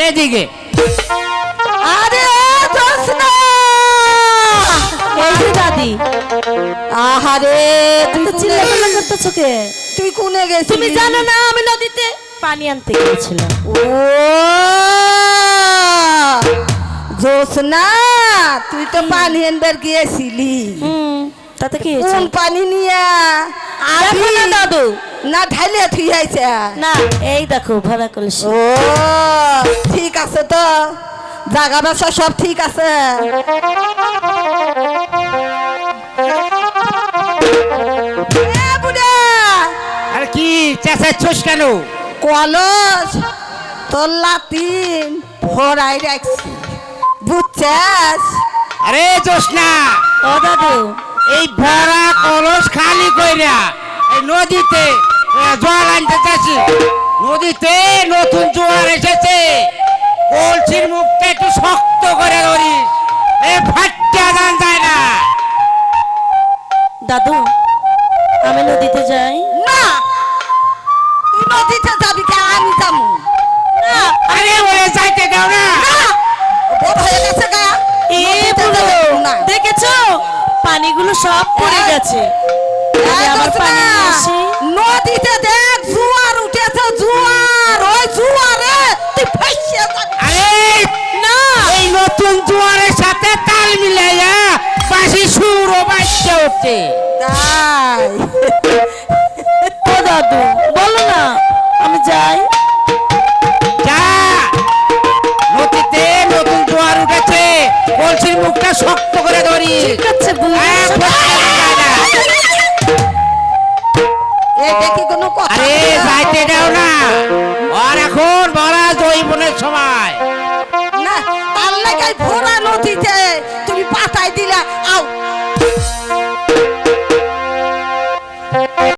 এদিকে। আরে জোসনা এই যে দাদি, আহারে তুই চিল্লাপাল্লা করতেছো কে? তুই কোনে গেছিস? তুমি জানো না আমি নদীতে পানি আনতে গিয়েছিলাম। ও জোসনা, তুই তো পানি আনবার গিয়েছিলি। তাতে কি হয়েছে? কোন পানি নিয়ে? দেখো না দাদু, না ঢাইলে তুই আইছে? না এই দেখো ভরা কলসি। ও ঠিক আছে, তো জাগা ব্যবসা সব ঠিক আছে। এ বুড়া, আরে কি চেঁচাচ্ছিস কেন? কলস তোর লাতিন ভরাই রাখছি, বুঝছিস? আরে জোসনা, ও দাদু, এই ভরা কলস খালি কইরা এই নদীতে জল আনতে চাচ্ছি। নদীতে নতুন জোয়ার এসেছে, কলসির মুখটা একটু শক্ত করে ধরিস, এ ফাটটা দান যায় না। দাদু আমি নদীতে যাই। না, তুই নদীতে যাবি কে? আমি যাবো না। আরে ওরে যাইতে দাও না। বড় হয়ে গেছে গা, এ নদীতে বুড়ো, যাবো না। দেখেছো পানিগুলো সব পড়ে গেছে। আমি এই আবার জোসনা, পানি নিয়ে আসি। নদীতে দেখ জোয়ার উঠেছে, জোয়ার। ওই জোয়ারে তুই ফাইসে যাবি। আরে না এই নতুন জোয়ারের সাথে তাল মিলাইয়া বাঁশি সুর ও বাজতে উঠছে। তাই ও দাদু বলো না আমি যাই। যা, নদীতে নতুন জোয়ার উঠেছে, কলসির মুখটা শক্ত করে ধরি। ঠিক আছে বুঝেছি। এটা কি কোনো কথা? আরে যাইতে দাও না, আর এখন বড় জৈবনের সময়। না, তার লাগাই